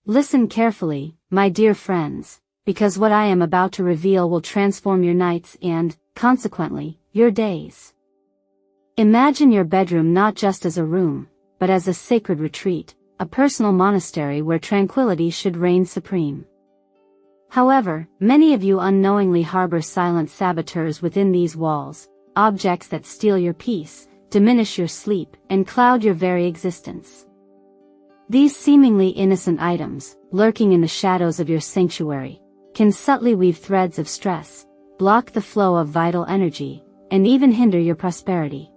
Listen carefully, my dear friends, because what I am about to reveal will transform your nights and, consequently, your days. Imagine your bedroom not just as a room, but as a sacred retreat, a personal monastery where tranquility should reign supreme. However, many of you unknowingly harbor silent saboteurs within these walls, objects that steal your peace, diminish your sleep, and cloud your very existence. These seemingly innocent items, lurking in the shadows of your sanctuary, can subtly weave threads of stress, block the flow of vital energy, and even hinder your prosperity.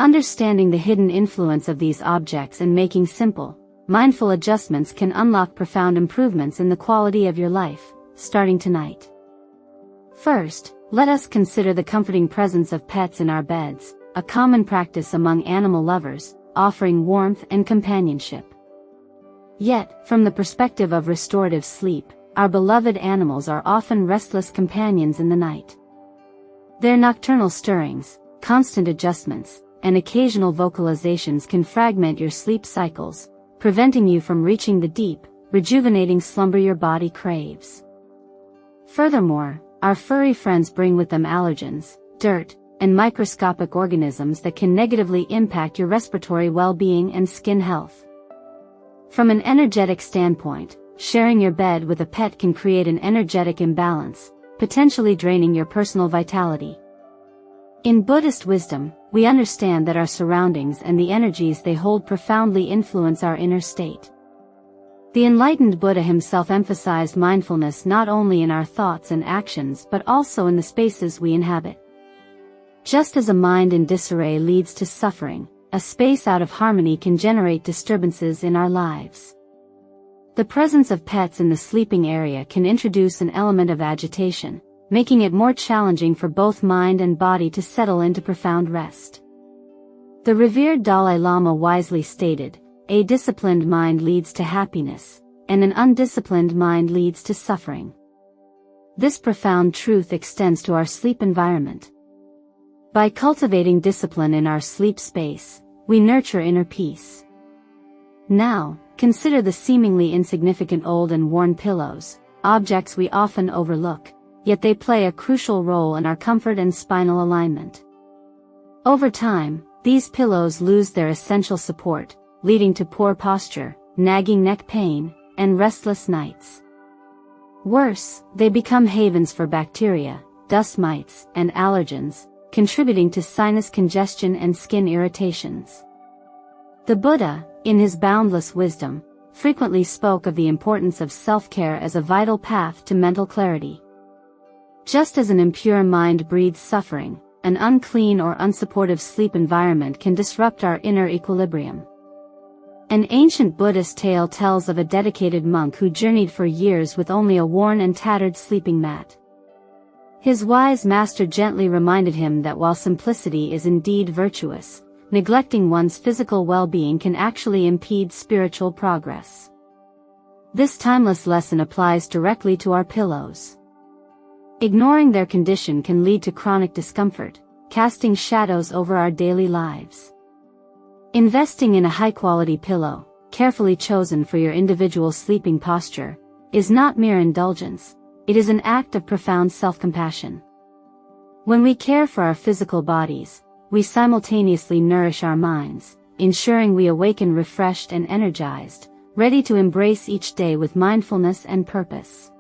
Understanding the hidden influence of these objects and making simple, mindful adjustments can unlock profound improvements in the quality of your life, starting tonight. First, let us consider the comforting presence of pets in our beds, a common practice among animal lovers, offering warmth and companionship. Yet, from the perspective of restorative sleep, our beloved animals are often restless companions in the night. Their nocturnal stirrings, constant adjustments, and occasional vocalizations can fragment your sleep cycles, preventing you from reaching the deep, rejuvenating slumber your body craves. Furthermore, our furry friends bring with them allergens, dirt, and microscopic organisms that can negatively impact your respiratory well-being and skin health. From an energetic standpoint, sharing your bed with a pet can create an energetic imbalance, potentially draining your personal vitality. In Buddhist wisdom, we understand that our surroundings and the energies they hold profoundly influence our inner state. The enlightened Buddha himself emphasized mindfulness not only in our thoughts and actions but also in the spaces we inhabit. Just as a mind in disarray leads to suffering, a space out of harmony can generate disturbances in our lives. The presence of pets in the sleeping area can introduce an element of agitation, making it more challenging for both mind and body to settle into profound rest. The revered Dalai Lama wisely stated, "A disciplined mind leads to happiness, and an undisciplined mind leads to suffering." This profound truth extends to our sleep environment. By cultivating discipline in our sleep space, we nurture inner peace. Now, consider the seemingly insignificant old and worn pillows, objects we often overlook, yet they play a crucial role in our comfort and spinal alignment. Over time, these pillows lose their essential support, leading to poor posture, nagging neck pain, and restless nights. Worse, they become havens for bacteria, dust mites, and allergens, contributing to sinus congestion and skin irritations. The Buddha, in his boundless wisdom, frequently spoke of the importance of self-care as a vital path to mental clarity. Just as an impure mind breeds suffering, an unclean or unsupportive sleep environment can disrupt our inner equilibrium. An ancient Buddhist tale tells of a dedicated monk who journeyed for years with only a worn and tattered sleeping mat. His wise master gently reminded him that while simplicity is indeed virtuous, neglecting one's physical well-being can actually impede spiritual progress. This timeless lesson applies directly to our pillows. Ignoring their condition can lead to chronic discomfort, casting shadows over our daily lives. Investing in a high-quality pillow, carefully chosen for your individual sleeping posture, is not mere indulgence. It is an act of profound self-compassion. When we care for our physical bodies, we simultaneously nourish our minds, ensuring we awaken refreshed and energized, ready to embrace each day with mindfulness and purpose.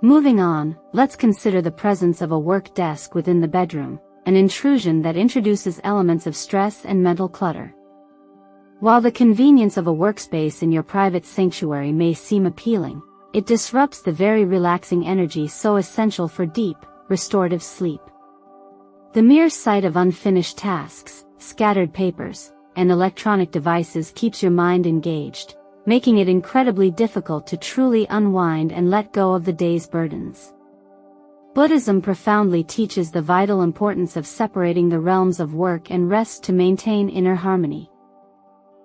Moving on, let's consider the presence of a work desk within the bedroom, an intrusion that introduces elements of stress and mental clutter. While the convenience of a workspace in your private sanctuary may seem appealing, it disrupts the very relaxing energy so essential for deep, restorative sleep. The mere sight of unfinished tasks, scattered papers, and electronic devices keeps your mind engaged, making it incredibly difficult to truly unwind and let go of the day's burdens. Buddhism profoundly teaches the vital importance of separating the realms of work and rest to maintain inner harmony.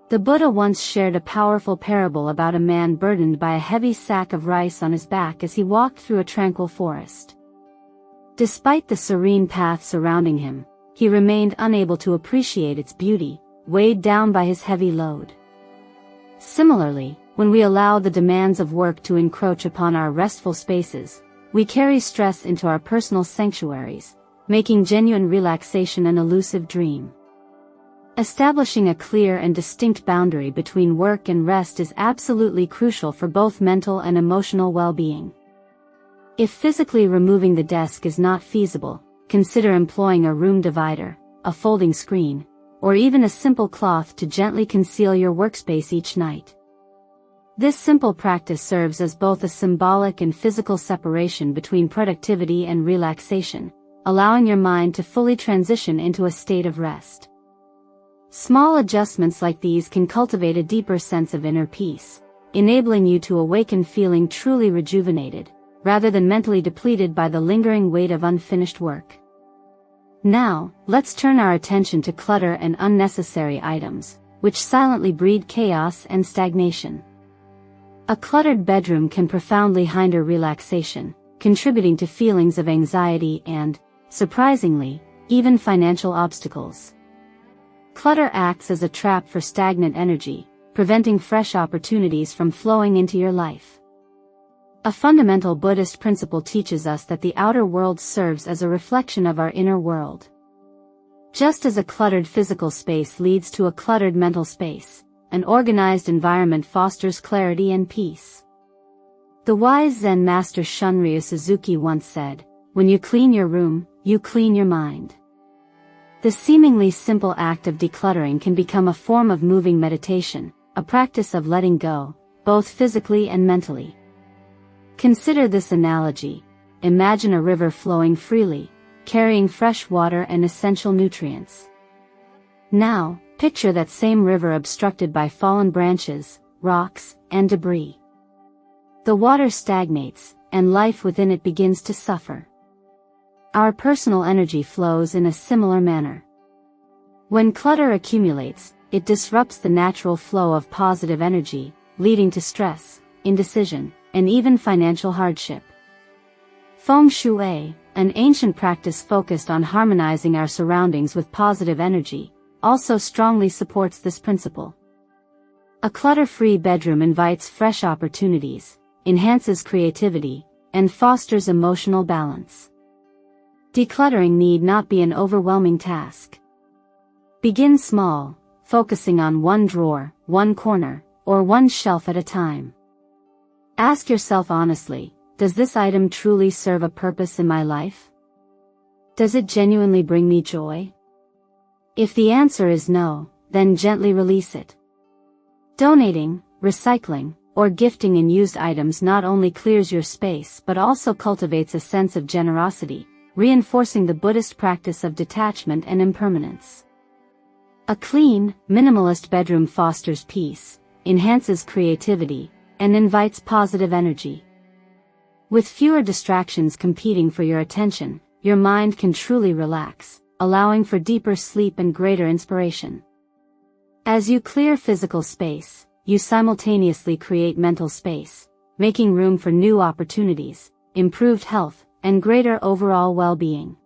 The Buddha once shared a powerful parable about a man burdened by a heavy sack of rice on his back as he walked through a tranquil forest. Despite the serene path surrounding him, he remained unable to appreciate its beauty, weighed down by his heavy load. Similarly, When we allow the demands of work to encroach upon our restful spaces, we carry stress into our personal sanctuaries, making genuine relaxation an elusive dream. Establishing a clear and distinct boundary between work and rest is absolutely crucial for both mental and emotional well-being. If physically removing the desk is not feasible, consider employing a room divider, a folding screen, or even a simple cloth to gently conceal your workspace each night. This simple practice serves as both a symbolic and physical separation between productivity and relaxation, allowing your mind to fully transition into a state of rest. Small adjustments like these can cultivate a deeper sense of inner peace, enabling you to awaken feeling truly rejuvenated, rather than mentally depleted by the lingering weight of unfinished work. Now, let's turn our attention to clutter and unnecessary items, which silently breed chaos and stagnation. A cluttered bedroom can profoundly hinder relaxation, contributing to feelings of anxiety and, surprisingly, even financial obstacles. Clutter acts as a trap for stagnant energy, preventing fresh opportunities from flowing into your life. A fundamental Buddhist principle teaches us that the outer world serves as a reflection of our inner world. Just as a cluttered physical space leads to a cluttered mental space, an organized environment fosters clarity and peace. The wise Zen master Shunryu Suzuki once said, "When you clean your room, you clean your mind." The seemingly simple act of decluttering can become a form of moving meditation, a practice of letting go, both physically and mentally. Consider this analogy. Imagine a river flowing freely, carrying fresh water and essential nutrients. Now, picture that same river obstructed by fallen branches, rocks, and debris. The water stagnates, and life within it begins to suffer. Our personal energy flows in a similar manner. When clutter accumulates, it disrupts the natural flow of positive energy, leading to stress, indecision, and even financial hardship. Feng Shui, an ancient practice focused on harmonizing our surroundings with positive energy, also strongly supports this principle. A clutter-free bedroom invites fresh opportunities, enhances creativity, and fosters emotional balance. Decluttering need not be an overwhelming task. Begin small, focusing on one drawer, one corner, or one shelf at a time. Ask yourself honestly, does this item truly serve a purpose in my life? Does it genuinely bring me joy? If the answer is no, then gently release it. Donating, recycling, or gifting unused items not only clears your space but also cultivates a sense of generosity, reinforcing the Buddhist practice of detachment and impermanence. A clean, minimalist bedroom fosters peace, enhances creativity, and invites positive energy. With fewer distractions competing for your attention, your mind can truly relax, allowing for deeper sleep and greater inspiration. As you clear physical space, you simultaneously create mental space, making room for new opportunities, improved health, and greater overall well-being.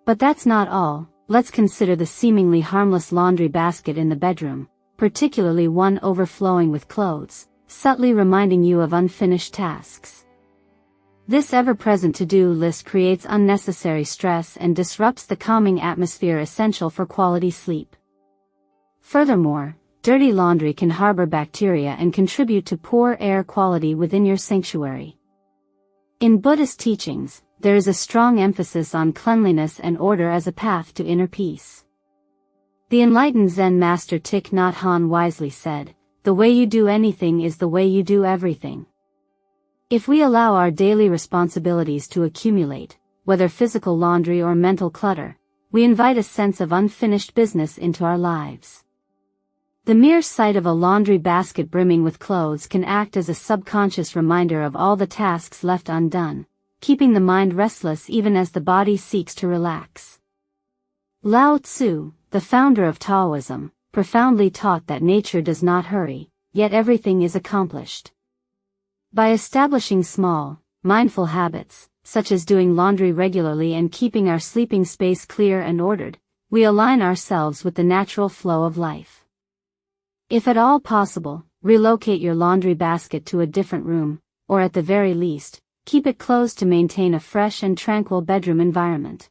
But that's not all. Let's consider the seemingly harmless laundry basket in the bedroom, particularly one overflowing with clothes, subtly reminding you of unfinished tasks. This ever-present to-do list creates unnecessary stress and disrupts the calming atmosphere essential for quality sleep. Furthermore, dirty laundry can harbor bacteria and contribute to poor air quality within your sanctuary. In Buddhist teachings, there is a strong emphasis on cleanliness and order as a path to inner peace. The enlightened Zen master Thich Nhat Hanh wisely said, "The way you do anything is the way you do everything." If we allow our daily responsibilities to accumulate, whether physical laundry or mental clutter, we invite a sense of unfinished business into our lives. The mere sight of a laundry basket brimming with clothes can act as a subconscious reminder of all the tasks left undone, keeping the mind restless even as the body seeks to relax. Lao Tzu, the founder of Taoism, profoundly taught that nature does not hurry, yet everything is accomplished. By establishing small, mindful habits, such as doing laundry regularly and keeping our sleeping space clear and ordered, we align ourselves with the natural flow of life. If at all possible, relocate your laundry basket to a different room, or at the very least, keep it closed to maintain a fresh and tranquil bedroom environment.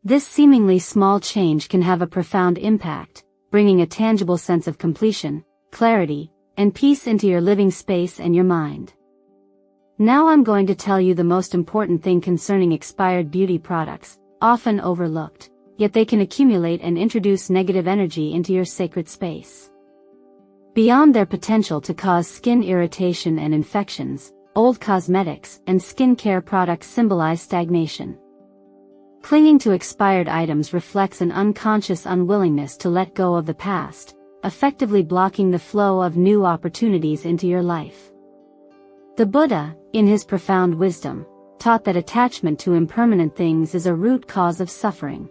This seemingly small change can have a profound impact, bringing a tangible sense of completion, clarity, and peace into your living space and your mind. Now I'm going to tell you the most important thing concerning expired beauty products, often overlooked, yet they can accumulate and introduce negative energy into your sacred space. Beyond their potential to cause skin irritation and infections, old cosmetics and skincare products symbolize stagnation. Clinging to expired items reflects an unconscious unwillingness to let go of the past, effectively blocking the flow of new opportunities into your life. The Buddha, in his profound wisdom, taught that attachment to impermanent things is a root cause of suffering.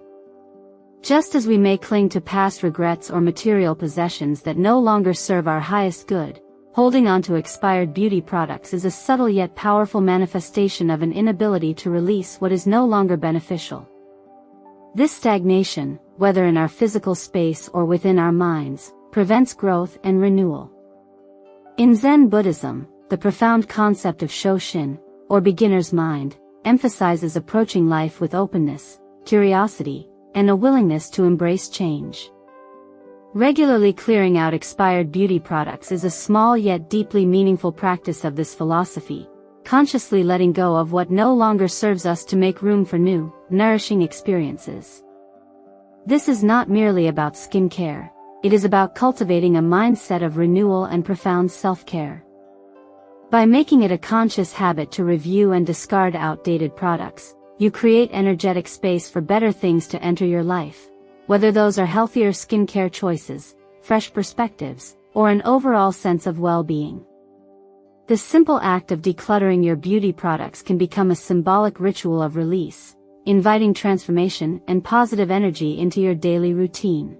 Just as we may cling to past regrets or material possessions that no longer serve our highest good, holding on to expired beauty products is a subtle yet powerful manifestation of an inability to release what is no longer beneficial. This stagnation, whether in our physical space or within our minds, prevents growth and renewal. In Zen Buddhism, the profound concept of Shoshin, or beginner's mind, emphasizes approaching life with openness, curiosity, and a willingness to embrace change. Regularly clearing out expired beauty products is a small yet deeply meaningful practice of this philosophy, consciously letting go of what no longer serves us to make room for new, nourishing experiences. This is not merely about skincare, it is about cultivating a mindset of renewal and profound self-care. By making it a conscious habit to review and discard outdated products, you create energetic space for better things to enter your life, whether those are healthier skincare choices, fresh perspectives, or an overall sense of well-being. The simple act of decluttering your beauty products can become a symbolic ritual of release, inviting transformation and positive energy into your daily routine.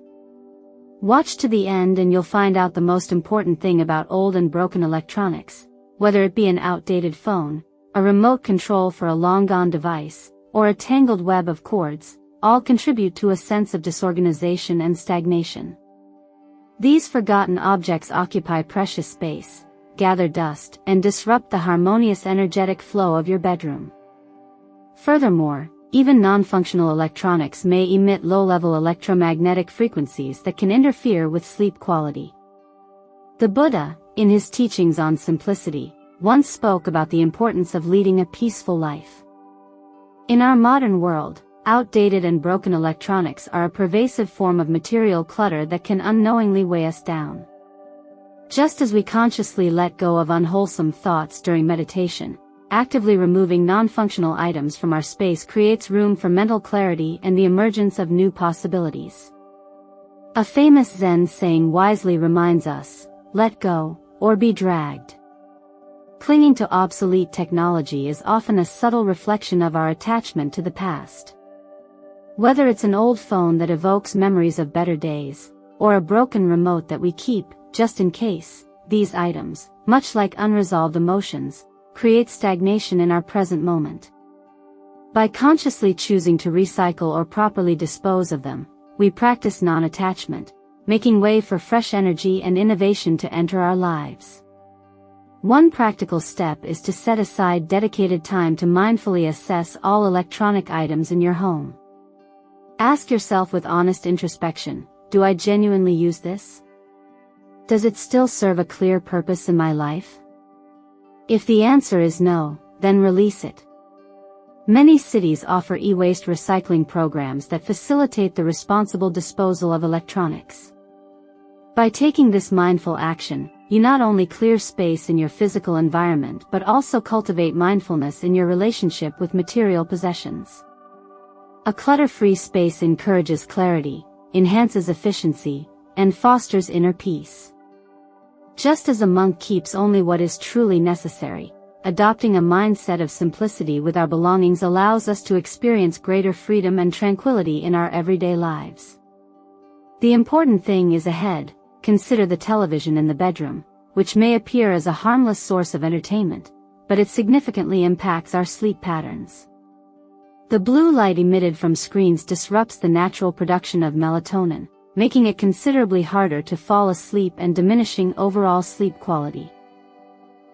Watch to the end and you'll find out the most important thing about old and broken electronics, whether it be an outdated phone, a remote control for a long-gone device, or a tangled web of cords, all contribute to a sense of disorganization and stagnation. These forgotten objects occupy precious space, gather dust, and disrupt the harmonious energetic flow of your bedroom. Furthermore, even non-functional electronics may emit low-level electromagnetic frequencies that can interfere with sleep quality. The Buddha, in his teachings on simplicity, once spoke about the importance of leading a peaceful life. In our modern world, outdated and broken electronics are a pervasive form of material clutter that can unknowingly weigh us down. Just as we consciously let go of unwholesome thoughts during meditation, actively removing non-functional items from our space creates room for mental clarity and the emergence of new possibilities. A famous Zen saying wisely reminds us, "Let go, or be dragged." Clinging to obsolete technology is often a subtle reflection of our attachment to the past. Whether it's an old phone that evokes memories of better days, or a broken remote that we keep, just in case, these items, much like unresolved emotions, create stagnation in our present moment. By consciously choosing to recycle or properly dispose of them, we practice non-attachment, making way for fresh energy and innovation to enter our lives. One practical step is to set aside dedicated time to mindfully assess all electronic items in your home. Ask yourself with honest introspection, do I genuinely use this? Does it still serve a clear purpose in my life? If the answer is no, then release it. Many cities offer e-waste recycling programs that facilitate the responsible disposal of electronics. By taking this mindful action, you not only clear space in your physical environment but also cultivate mindfulness in your relationship with material possessions. A clutter-free space encourages clarity, enhances efficiency, and fosters inner peace. Just as a monk keeps only what is truly necessary, adopting a mindset of simplicity with our belongings allows us to experience greater freedom and tranquility in our everyday lives. The important thing is ahead. Consider the television in the bedroom, which may appear as a harmless source of entertainment, but it significantly impacts our sleep patterns. The blue light emitted from screens disrupts the natural production of melatonin, making it considerably harder to fall asleep and diminishing overall sleep quality.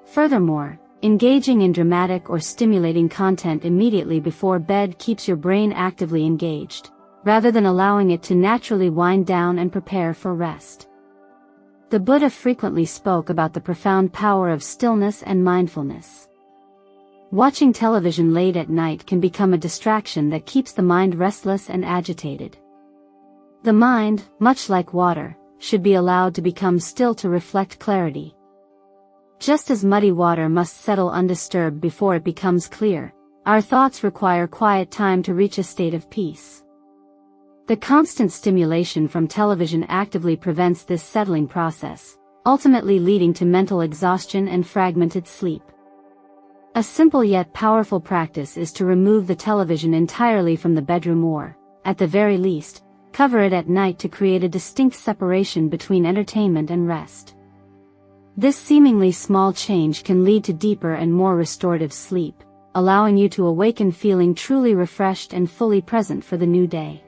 Furthermore, engaging in dramatic or stimulating content immediately before bed keeps your brain actively engaged, rather than allowing it to naturally wind down and prepare for rest. The Buddha frequently spoke about the profound power of stillness and mindfulness. Watching television late at night can become a distraction that keeps the mind restless and agitated. The mind, much like water, should be allowed to become still to reflect clarity. Just as muddy water must settle undisturbed before it becomes clear, our thoughts require quiet time to reach a state of peace. The constant stimulation from television actively prevents this settling process, ultimately leading to mental exhaustion and fragmented sleep. A simple yet powerful practice is to remove the television entirely from the bedroom or, at the very least, cover it at night to create a distinct separation between entertainment and rest. This seemingly small change can lead to deeper and more restorative sleep, allowing you to awaken feeling truly refreshed and fully present for the new day.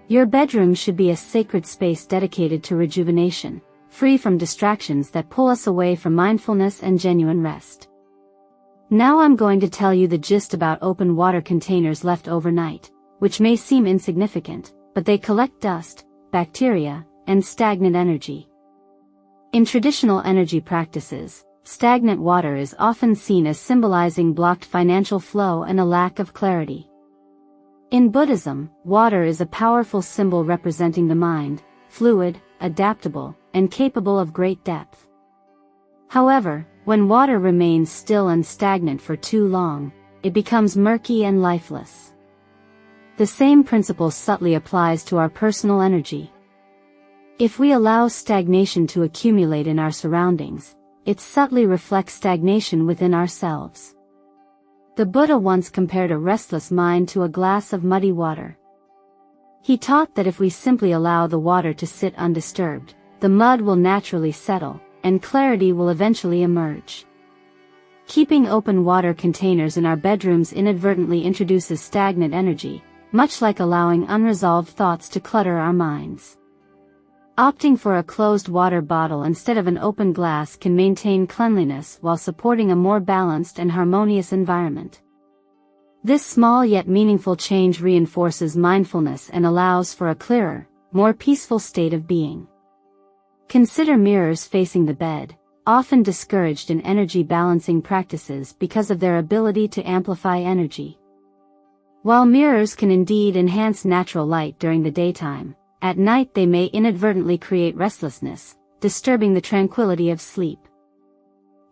Your bedroom should be a sacred space dedicated to rejuvenation, free from distractions that pull us away from mindfulness and genuine rest. Now I'm going to tell you the gist about open water containers left overnight, which may seem insignificant, but they collect dust, bacteria, and stagnant energy. In traditional energy practices, stagnant water is often seen as symbolizing blocked financial flow and a lack of clarity. In Buddhism, water is a powerful symbol representing the mind, fluid, adaptable, and capable of great depth. However, when water remains still and stagnant for too long, it becomes murky and lifeless. The same principle subtly applies to our personal energy. If we allow stagnation to accumulate in our surroundings, it subtly reflects stagnation within ourselves. The Buddha once compared a restless mind to a glass of muddy water. He taught that if we simply allow the water to sit undisturbed, the mud will naturally settle, and clarity will eventually emerge. Keeping open water containers in our bedrooms inadvertently introduces stagnant energy, much like allowing unresolved thoughts to clutter our minds. Opting for a closed water bottle instead of an open glass can maintain cleanliness while supporting a more balanced and harmonious environment. This small yet meaningful change reinforces mindfulness and allows for a clearer, more peaceful state of being. Consider mirrors facing the bed, often discouraged in energy balancing practices because of their ability to amplify energy. While mirrors can indeed enhance natural light during the daytime, at night they may inadvertently create restlessness, disturbing the tranquility of sleep.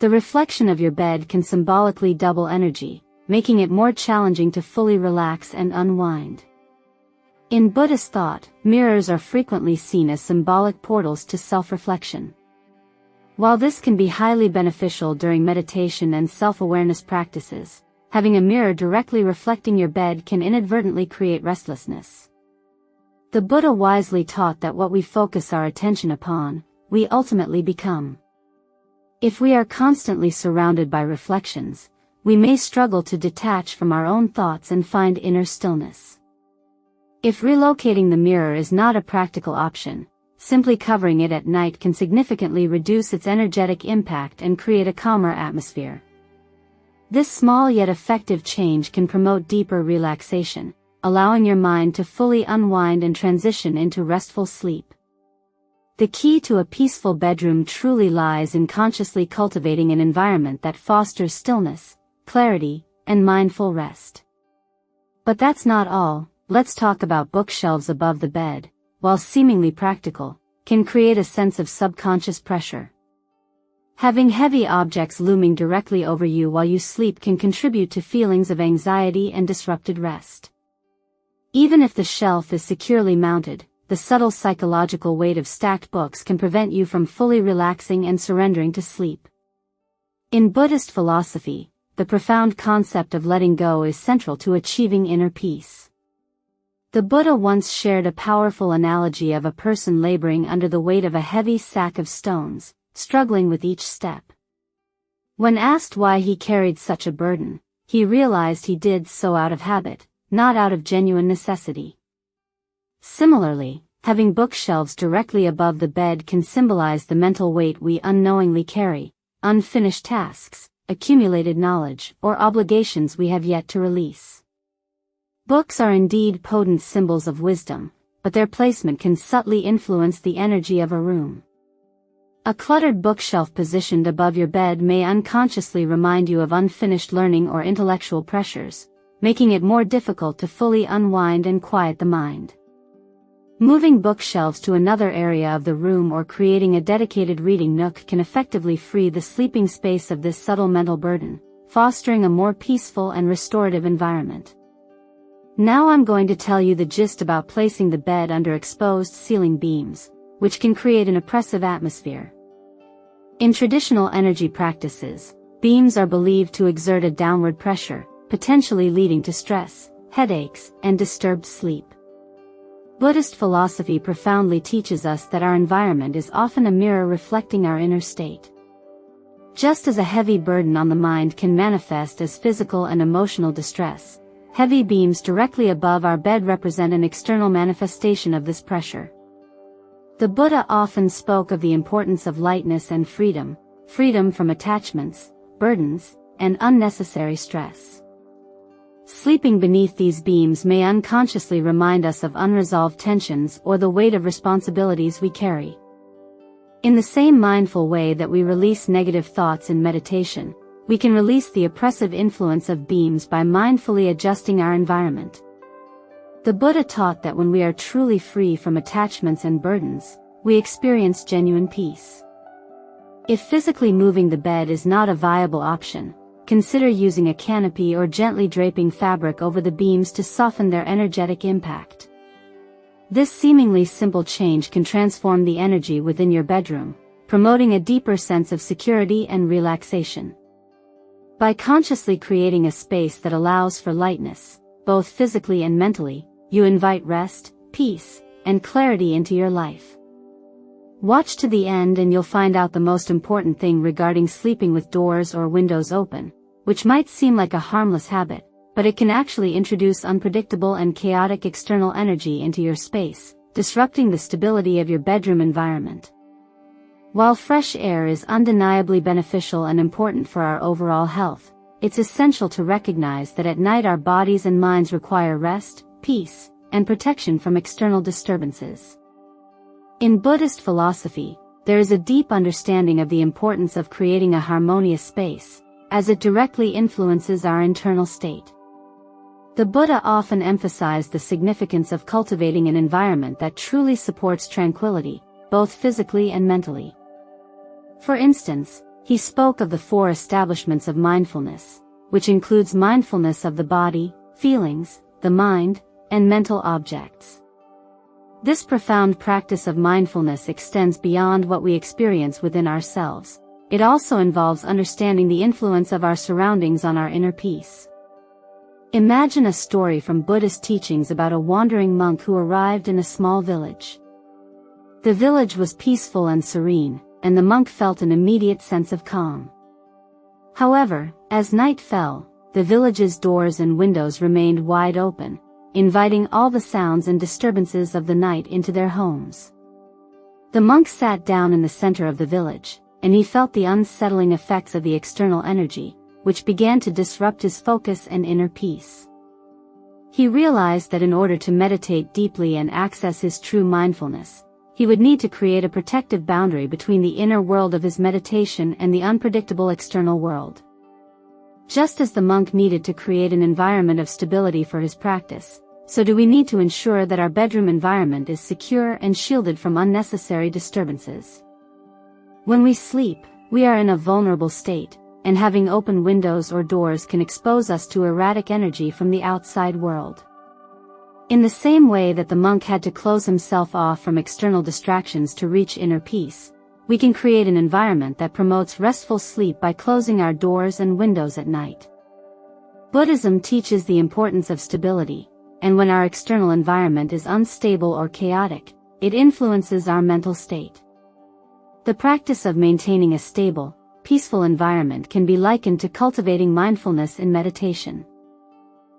The reflection of your bed can symbolically double energy, making it more challenging to fully relax and unwind. In Buddhist thought, mirrors are frequently seen as symbolic portals to self-reflection. While this can be highly beneficial during meditation and self-awareness practices, having a mirror directly reflecting your bed can inadvertently create restlessness. The Buddha wisely taught that what we focus our attention upon, we ultimately become. If we are constantly surrounded by reflections, we may struggle to detach from our own thoughts and find inner stillness. If relocating the mirror is not a practical option, simply covering it at night can significantly reduce its energetic impact and create a calmer atmosphere. This small yet effective change can promote deeper relaxation, allowing your mind to fully unwind and transition into restful sleep. The key to a peaceful bedroom truly lies in consciously cultivating an environment that fosters stillness, clarity, and mindful rest. But that's not all. Let's talk about bookshelves above the bed, while seemingly practical, can create a sense of subconscious pressure. Having heavy objects looming directly over you while you sleep can contribute to feelings of anxiety and disrupted rest. Even if the shelf is securely mounted, the subtle psychological weight of stacked books can prevent you from fully relaxing and surrendering to sleep. In Buddhist philosophy, the profound concept of letting go is central to achieving inner peace. The Buddha once shared a powerful analogy of a person laboring under the weight of a heavy sack of stones, struggling with each step. When asked why he carried such a burden, he realized he did so out of habit, not out of genuine necessity. Similarly, having bookshelves directly above the bed can symbolize the mental weight we unknowingly carry, unfinished tasks, accumulated knowledge, or obligations we have yet to release. Books are indeed potent symbols of wisdom, but their placement can subtly influence the energy of a room. A cluttered bookshelf positioned above your bed may unconsciously remind you of unfinished learning or intellectual pressures, making it more difficult to fully unwind and quiet the mind. Moving bookshelves to another area of the room or creating a dedicated reading nook can effectively free the sleeping space of this subtle mental burden, fostering a more peaceful and restorative environment. Now I'm going to tell you the gist about placing the bed under exposed ceiling beams, which can create an oppressive atmosphere. In traditional energy practices, beams are believed to exert a downward pressure, potentially leading to stress, headaches, and disturbed sleep. Buddhist philosophy profoundly teaches us that our environment is often a mirror reflecting our inner state. Just as a heavy burden on the mind can manifest as physical and emotional distress, heavy beams directly above our bed represent an external manifestation of this pressure. The Buddha often spoke of the importance of lightness and freedom from attachments, burdens, and unnecessary stress. Sleeping beneath these beams may unconsciously remind us of unresolved tensions or the weight of responsibilities we carry. In the same mindful way that we release negative thoughts in meditation, we can release the oppressive influence of beams by mindfully adjusting our environment. The Buddha taught that when we are truly free from attachments and burdens, we experience genuine peace. If physically moving the bed is not a viable option, consider using a canopy or gently draping fabric over the beams to soften their energetic impact. This seemingly simple change can transform the energy within your bedroom, promoting a deeper sense of security and relaxation. By consciously creating a space that allows for lightness, both physically and mentally, you invite rest, peace, and clarity into your life. Watch to the end and you'll find out the most important thing regarding sleeping with doors or windows open, which might seem like a harmless habit, but it can actually introduce unpredictable and chaotic external energy into your space, disrupting the stability of your bedroom environment. While fresh air is undeniably beneficial and important for our overall health, it's essential to recognize that at night our bodies and minds require rest, peace, and protection from external disturbances. In Buddhist philosophy, there is a deep understanding of the importance of creating a harmonious space, as it directly influences our internal state. The Buddha often emphasized the significance of cultivating an environment that truly supports tranquility, both physically and mentally. For instance, he spoke of the 4 establishments of mindfulness, which includes mindfulness of the body, feelings, the mind, and mental objects. This profound practice of mindfulness extends beyond what we experience within ourselves. It also involves understanding the influence of our surroundings on our inner peace. Imagine a story from Buddhist teachings about a wandering monk who arrived in a small village. The village was peaceful and serene, and the monk felt an immediate sense of calm. However, as night fell, the village's doors and windows remained wide open, inviting all the sounds and disturbances of the night into their homes. The monk sat down in the center of the village, and he felt the unsettling effects of the external energy, which began to disrupt his focus and inner peace. He realized that in order to meditate deeply and access his true mindfulness, he would need to create a protective boundary between the inner world of his meditation and the unpredictable external world. Just as the monk needed to create an environment of stability for his practice, so do we need to ensure that our bedroom environment is secure and shielded from unnecessary disturbances. When we sleep, we are in a vulnerable state, and having open windows or doors can expose us to erratic energy from the outside world. In the same way that the monk had to close himself off from external distractions to reach inner peace, we can create an environment that promotes restful sleep by closing our doors and windows at night. Buddhism teaches the importance of stability, and when our external environment is unstable or chaotic, it influences our mental state. The practice of maintaining a stable, peaceful environment can be likened to cultivating mindfulness in meditation.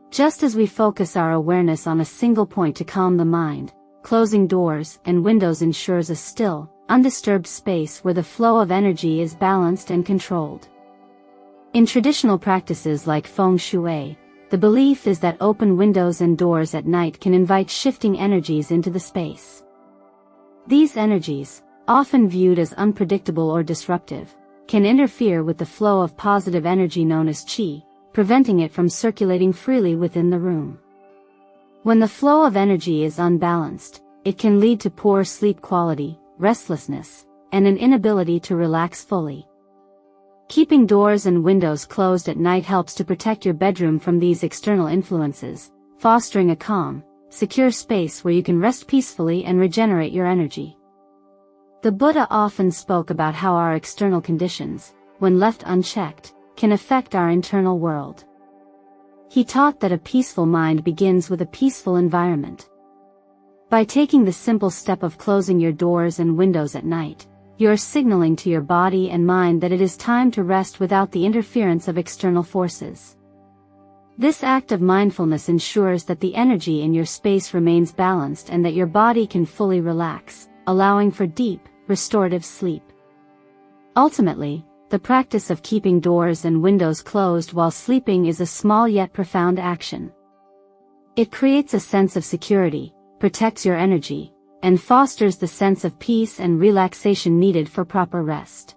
Just as we focus our awareness on a single point to calm the mind, closing doors and windows ensures a still, undisturbed space where the flow of energy is balanced and controlled. In traditional practices like feng shui, the belief is that open windows and doors at night can invite shifting energies into the space. These energies, often viewed as unpredictable or disruptive, can interfere with the flow of positive energy known as qi, preventing it from circulating freely within the room. When the flow of energy is unbalanced, it can lead to poor sleep quality, restlessness, and an inability to relax fully. Keeping doors and windows closed at night helps to protect your bedroom from these external influences, fostering a calm, secure space where you can rest peacefully and regenerate your energy. The Buddha often spoke about how our external conditions, when left unchecked, can affect our internal world. He taught that a peaceful mind begins with a peaceful environment. By taking the simple step of closing your doors and windows at night, you are signaling to your body and mind that it is time to rest without the interference of external forces. This act of mindfulness ensures that the energy in your space remains balanced and that your body can fully relax, allowing for deep, restorative sleep. Ultimately, the practice of keeping doors and windows closed while sleeping is a small yet profound action. It creates a sense of security, protects your energy, and fosters the sense of peace and relaxation needed for proper rest.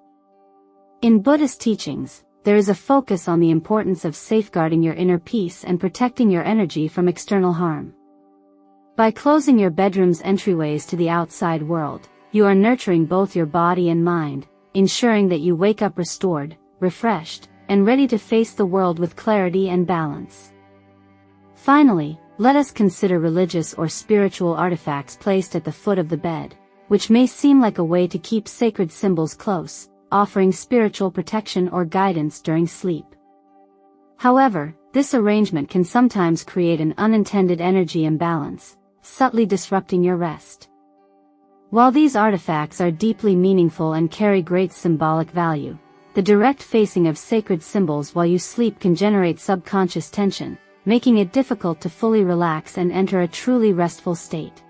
In Buddhist teachings, there is a focus on the importance of safeguarding your inner peace and protecting your energy from external harm. By closing your bedroom's entryways to the outside world, you are nurturing both your body and mind, ensuring that you wake up restored, refreshed, and ready to face the world with clarity and balance. Finally, let us consider religious or spiritual artifacts placed at the foot of the bed, which may seem like a way to keep sacred symbols close, offering spiritual protection or guidance during sleep. However, this arrangement can sometimes create an unintended energy imbalance, subtly disrupting your rest. While these artifacts are deeply meaningful and carry great symbolic value, the direct facing of sacred symbols while you sleep can generate subconscious tension, making it difficult to fully relax and enter a truly restful state.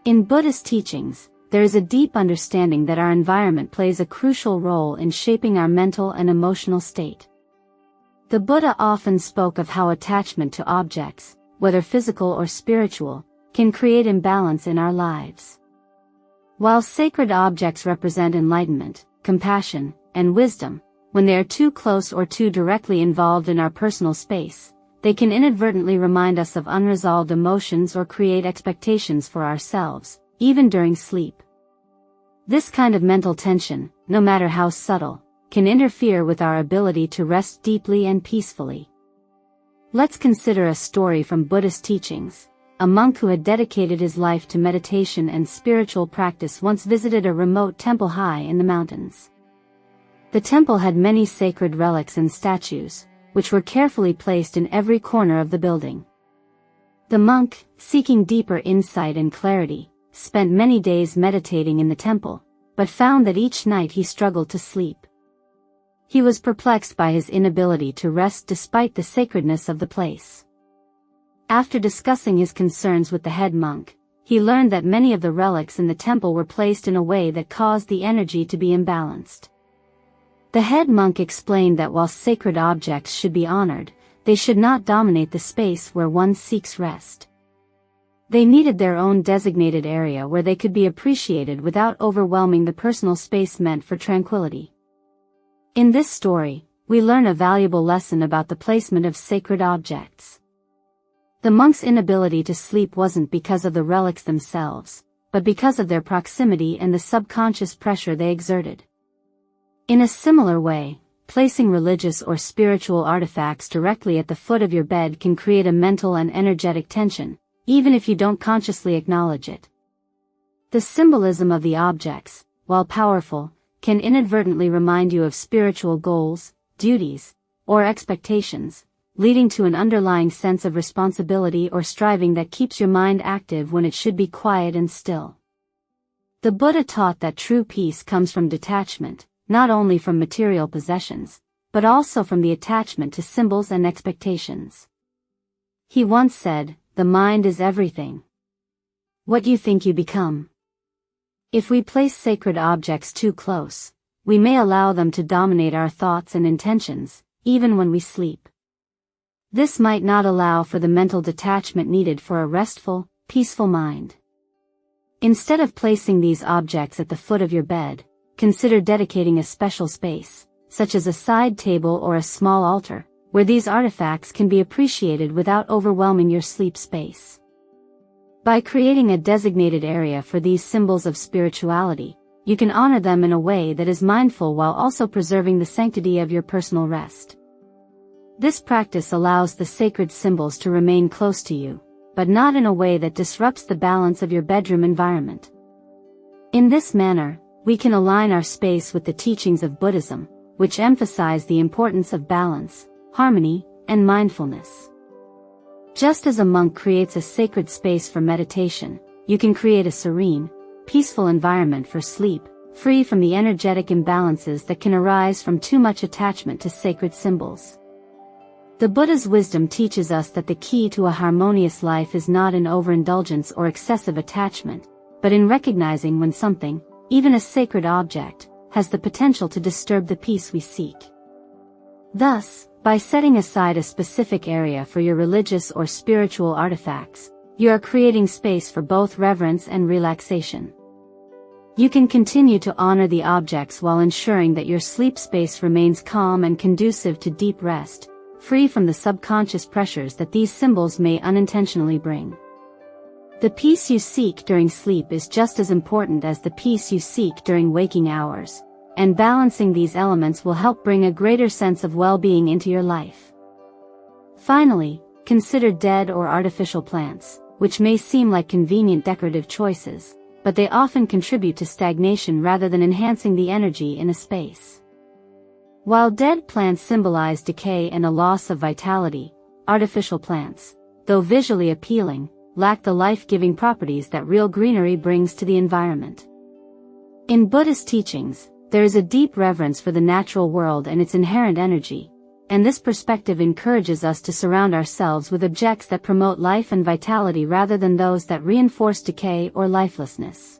In Buddhist teachings, there is a deep understanding that our environment plays a crucial role in shaping our mental and emotional state. The Buddha often spoke of how attachment to objects, whether physical or spiritual, can create imbalance in our lives. While sacred objects represent enlightenment, compassion, and wisdom, when they are too close or too directly involved in our personal space, they can inadvertently remind us of unresolved emotions or create expectations for ourselves, even during sleep. This kind of mental tension, no matter how subtle, can interfere with our ability to rest deeply and peacefully. Let's consider a story from Buddhist teachings. A monk who had dedicated his life to meditation and spiritual practice once visited a remote temple high in the mountains. The temple had many sacred relics and statues, which were carefully placed in every corner of the building. The monk, seeking deeper insight and clarity, spent many days meditating in the temple, but found that each night he struggled to sleep. He was perplexed by his inability to rest despite the sacredness of the place. After discussing his concerns with the head monk, he learned that many of the relics in the temple were placed in a way that caused the energy to be imbalanced. The head monk explained that while sacred objects should be honored, they should not dominate the space where one seeks rest. They needed their own designated area where they could be appreciated without overwhelming the personal space meant for tranquility. In this story, we learn a valuable lesson about the placement of sacred objects. The monk's inability to sleep wasn't because of the relics themselves, but because of their proximity and the subconscious pressure they exerted. In a similar way, placing religious or spiritual artifacts directly at the foot of your bed can create a mental and energetic tension, even if you don't consciously acknowledge it. The symbolism of the objects, while powerful, can inadvertently remind you of spiritual goals, duties, or expectations, leading to an underlying sense of responsibility or striving that keeps your mind active when it should be quiet and still. The Buddha taught that true peace comes from detachment, not only from material possessions, but also from the attachment to symbols and expectations. He once said, "The mind is everything." What you think you become. If we place sacred objects too close, we may allow them to dominate our thoughts and intentions, even when we sleep. This might not allow for the mental detachment needed for a restful, peaceful mind. Instead of placing these objects at the foot of your bed, consider dedicating a special space, such as a side table or a small altar, where these artifacts can be appreciated without overwhelming your sleep space. By creating a designated area for these symbols of spirituality, you can honor them in a way that is mindful while also preserving the sanctity of your personal rest. This practice allows the sacred symbols to remain close to you, but not in a way that disrupts the balance of your bedroom environment. In this manner, we can align our space with the teachings of Buddhism, which emphasize the importance of balance, harmony, and mindfulness. Just as a monk creates a sacred space for meditation, you can create a serene, peaceful environment for sleep, free from the energetic imbalances that can arise from too much attachment to sacred symbols. The Buddha's wisdom teaches us that the key to a harmonious life is not in overindulgence or excessive attachment, but in recognizing when something, even a sacred object, has the potential to disturb the peace we seek. Thus, by setting aside a specific area for your religious or spiritual artifacts, you are creating space for both reverence and relaxation. You can continue to honor the objects while ensuring that your sleep space remains calm and conducive to deep rest, free from the subconscious pressures that these symbols may unintentionally bring. The peace you seek during sleep is just as important as the peace you seek during waking hours, and balancing these elements will help bring a greater sense of well-being into your life. Finally, consider dead or artificial plants, which may seem like convenient decorative choices, but they often contribute to stagnation rather than enhancing the energy in a space. While dead plants symbolize decay and a loss of vitality, artificial plants, though visually appealing, lack the life-giving properties that real greenery brings to the environment. In Buddhist teachings, there is a deep reverence for the natural world and its inherent energy, and this perspective encourages us to surround ourselves with objects that promote life and vitality rather than those that reinforce decay or lifelessness.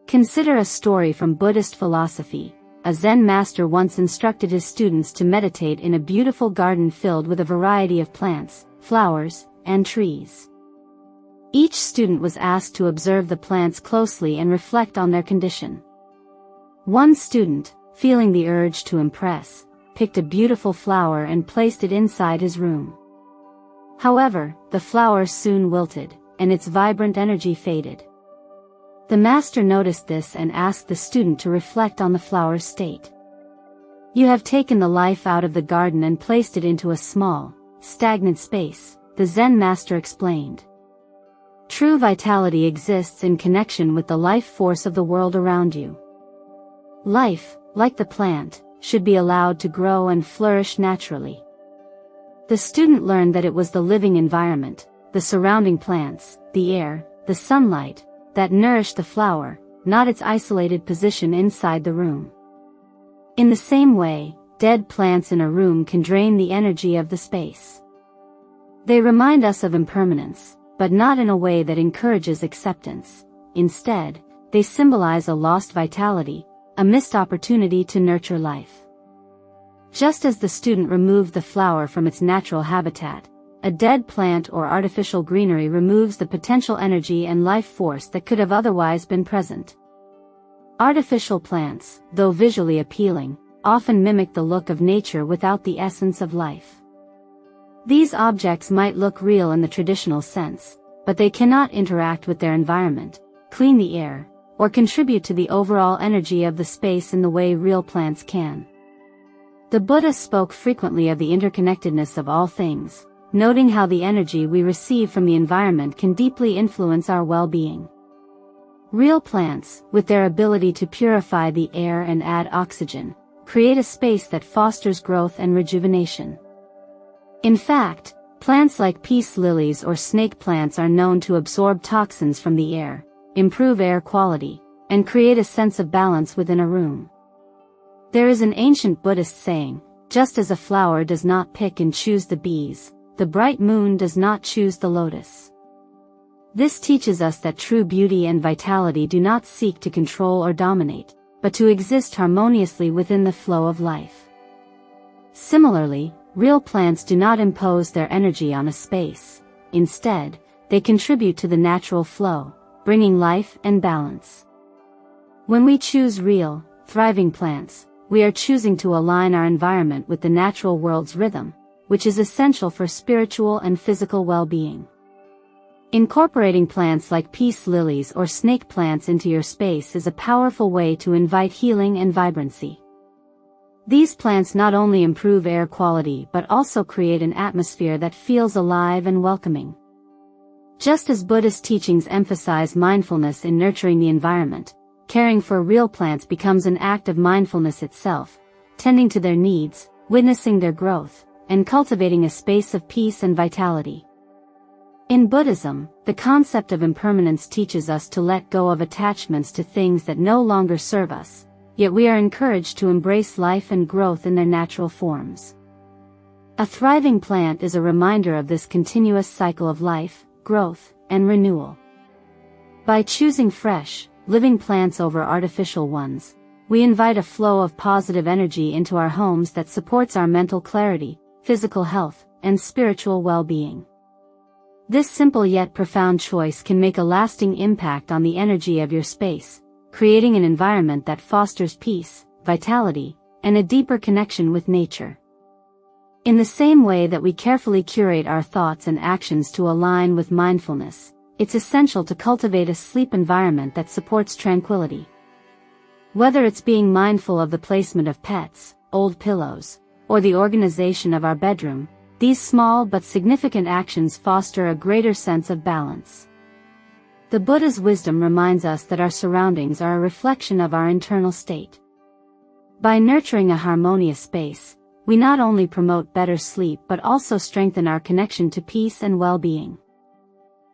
Consider a story from Buddhist philosophy. A Zen master once instructed his students to meditate in a beautiful garden filled with a variety of plants, flowers, and trees. Each student was asked to observe the plants closely and reflect on their condition. One student, feeling the urge to impress, picked a beautiful flower and placed it inside his room. However, the flower soon wilted, and its vibrant energy faded. The master noticed this and asked the student to reflect on the flower's state. "You have taken the life out of the garden and placed it into a small, stagnant space," the Zen master explained. True vitality exists in connection with the life force of the world around you. Life, like the plant, should be allowed to grow and flourish naturally. The student learned that it was the living environment, the surrounding plants, the air, the sunlight, that nourished the flower, not its isolated position inside the room. In the same way, dead plants in a room can drain the energy of the space. They remind us of impermanence, but not in a way that encourages acceptance. Instead, they symbolize a lost vitality, a missed opportunity to nurture life. Just as the student removed the flower from its natural habitat, a dead plant or artificial greenery removes the potential energy and life force that could have otherwise been present. Artificial plants, though visually appealing, often mimic the look of nature without the essence of life. These objects might look real in the traditional sense, but they cannot interact with their environment, clean the air, or contribute to the overall energy of the space in the way real plants can. The Buddha spoke frequently of the interconnectedness of all things, noting how the energy we receive from the environment can deeply influence our well-being. Real plants, with their ability to purify the air and add oxygen, create a space that fosters growth and rejuvenation. In fact, plants like peace lilies or snake plants are known to absorb toxins from the air, improve air quality, and create a sense of balance within a room. There is an ancient Buddhist saying, "Just as a flower does not pick and choose the bees, the bright moon does not choose the lotus." This teaches us that true beauty and vitality do not seek to control or dominate, but to exist harmoniously within the flow of life. Similarly, real plants do not impose their energy on a space. Instead, they contribute to the natural flow, bringing life and balance. When we choose real, thriving plants, we are choosing to align our environment with the natural world's rhythm, which is essential for spiritual and physical well-being. Incorporating plants like peace lilies or snake plants into your space is a powerful way to invite healing and vibrancy. These plants not only improve air quality but also create an atmosphere that feels alive and welcoming. Just as Buddhist teachings emphasize mindfulness in nurturing the environment, caring for real plants becomes an act of mindfulness itself, tending to their needs, witnessing their growth, and cultivating a space of peace and vitality. In Buddhism, the concept of impermanence teaches us to let go of attachments to things that no longer serve us, yet we are encouraged to embrace life and growth in their natural forms. A thriving plant is a reminder of this continuous cycle of life, growth, and renewal. By choosing fresh, living plants over artificial ones, we invite a flow of positive energy into our homes that supports our mental clarity, physical health, and spiritual well-being. This simple yet profound choice can make a lasting impact on the energy of your space, creating an environment that fosters peace, vitality, and a deeper connection with nature. In the same way that we carefully curate our thoughts and actions to align with mindfulness, it's essential to cultivate a sleep environment that supports tranquility. Whether it's being mindful of the placement of pets, old pillows, or the organization of our bedroom, these small but significant actions foster a greater sense of balance. The Buddha's wisdom reminds us that our surroundings are a reflection of our internal state. By nurturing a harmonious space, we not only promote better sleep but also strengthen our connection to peace and well-being.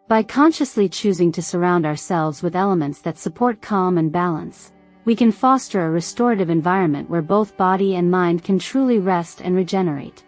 By consciously choosing to surround ourselves with elements that support calm and balance, we can foster a restorative environment where both body and mind can truly rest and regenerate.